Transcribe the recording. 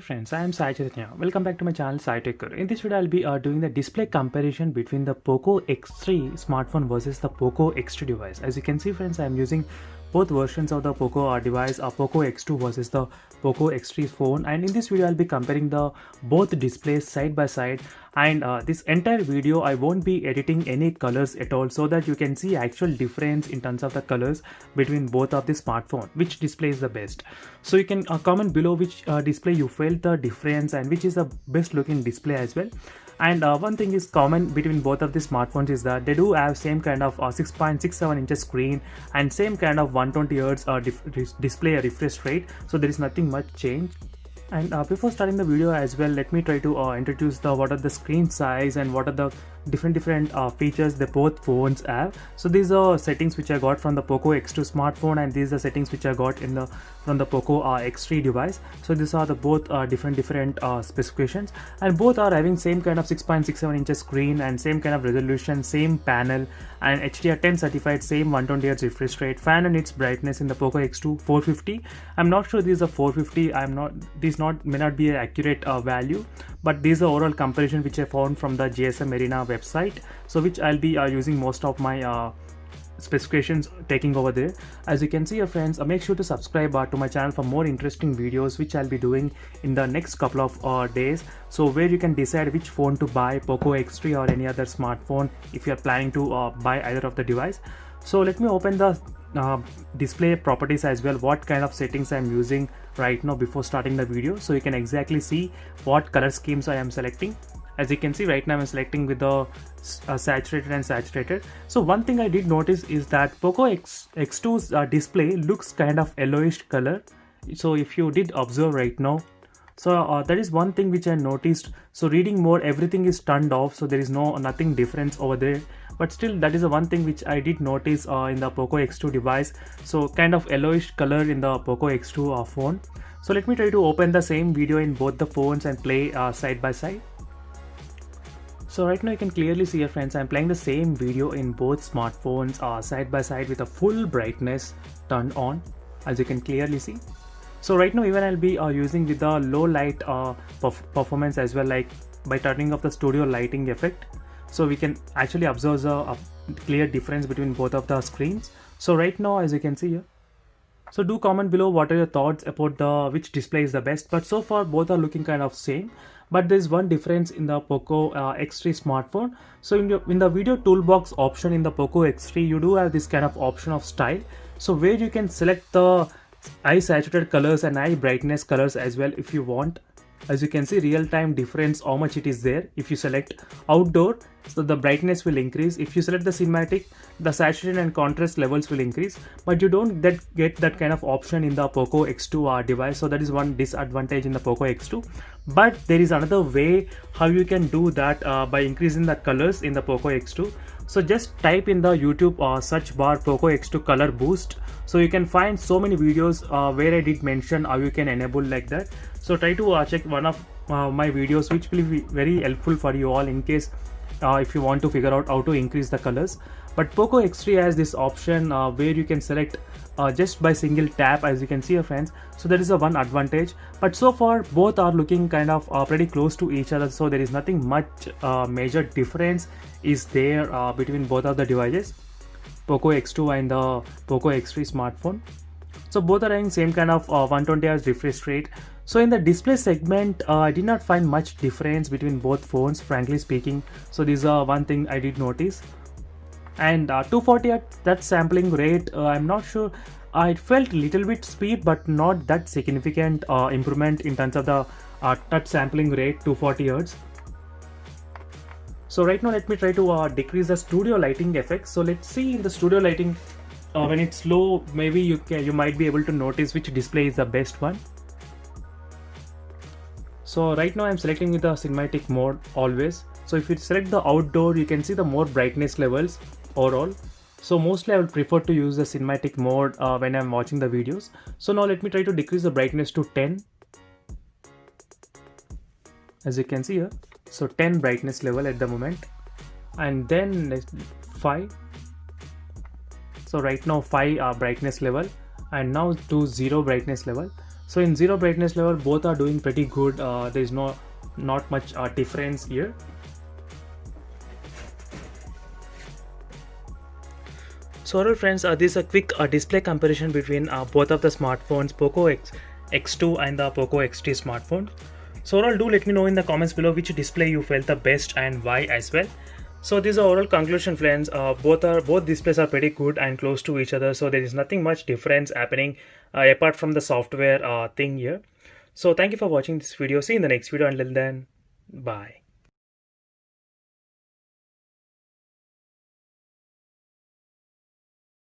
friends, I am Sai Chaitanya. Welcome back to my channel Sai Taker. In this video, I'll be doing the display comparison between the Poco X3 smartphone versus the Poco X2 device. As you can see friends, I am using both versions of the Poco device, Poco X2 versus the Poco X3 phone, and in this video I'll be comparing the both displays side by side, and this entire video I won't be editing any colors at all, so that you can see actual difference in terms of the colors between both of the smartphone, which display is the best. So you can comment below which display you felt the difference and which is the best looking display as well. And one thing is common between both of the smartphones is that they do have same kind of 6.67 inches screen and same kind of 120 Hz display refresh rate, so there is nothing much change. And before starting the video as well, let me try to introduce what are the screen size and what are the different features that both phones have. So these are settings which I got from the Poco X2 smartphone, and these are settings which I got from the Poco X3 device. So these are the both different specifications, and both are having same kind of 6.67 inches screen and same kind of resolution, same panel, and HDR10 certified, same 120 Hz refresh rate. Fan and its brightness in the Poco X2 450. I'm not sure these are 450. May not be an accurate value, but these are overall comparison which I found from the GSM Arena website, so which I'll be using most of my specifications taking over there. As you can see friends, make sure to subscribe to my channel for more interesting videos which I'll be doing in the next couple of days, so where you can decide which phone to buy, Poco X3 or any other smartphone, if you are planning to buy either of the device. So let me open the display properties as well, what kind of settings I am using right now before starting the video, so you can exactly see what color schemes I am selecting. As you can see right now I'm selecting with the saturated and saturated. So one thing I did notice is that Poco X2's display looks kind of yellowish color. So if you did observe right now, so that is one thing which I noticed. So reading mode, everything is turned off, so there is nothing difference over there, but still that is the one thing which I did notice in the Poco X2 device. So kind of yellowish color in the Poco X2 phone. So let me try to open the same video in both the phones and play side by side. So right now you can clearly see friends, I'm playing the same video in both smartphones side by side with a full brightness turned on, as you can clearly see. So right now even I'll be using with the low light performance as well, like by turning off the studio lighting effect, so we can actually observe a clear difference between both of the screens. So right now as you can see here, so do comment below what are your thoughts about which display is the best, but so far both are looking kind of same. But there is one difference in the Poco X3 smartphone. So in the video toolbox option in the Poco X3, you do have this kind of option of style, so where you can select the eye saturated colors and eye brightness colors as well if you want. As you can see real-time difference how much it is there. If you select outdoor, so the brightness will increase. If you select the cinematic, the saturation and contrast levels will increase, but you don't get that kind of option in the Poco X2 device. So that is one disadvantage in the Poco X2, but there is another way how you can do that by increasing the colors in the Poco X2. So just type in the YouTube search bar Poco X2 color boost, so you can find so many videos where I did mention how you can enable like that. So try to check one of my videos, which will be very helpful for you all in case if you want to figure out how to increase the colors. But Poco X3 has this option where you can select just by single tap, as you can see friends. So that is a one advantage, but so far both are looking kind of pretty close to each other, so there is nothing much major difference is there between both of the devices, Poco X2 and the Poco X3 smartphone. So both are having same kind of 120 Hz refresh rate. So in the display segment, I did not find much difference between both phones, frankly speaking. So this is one thing I did notice. And 240 Hz, that sampling rate, I'm not sure. It felt little bit speed, but not that significant improvement in terms of the touch sampling rate 240 Hz. So right now let me try to decrease the studio lighting effect. So let's see in the studio lighting, when it's low, maybe you might be able to notice which display is the best one. So right now I'm selecting with the cinematic mode always. So if you select the outdoor, you can see the more brightness levels overall. So mostly I would prefer to use the cinematic mode when I'm watching the videos. So now let me try to decrease the brightness to 10. As you can see here, so 10 brightness level at the moment, and then 5. So right now 5 brightness level, and now to 0 brightness level. So in zero brightness level, both are doing pretty good. There is not much difference here. So alright friends, this is a quick display comparison between both of the smartphones, Poco X2 and the Poco X3 smartphone. So overall, do let me know in the comments below which display you felt the best and why as well. So this is the overall conclusion friends. Both displays are pretty good and close to each other, so there is nothing much difference happening apart from the software thing here. So thank you for watching this video. See you in the next video. Until then, bye.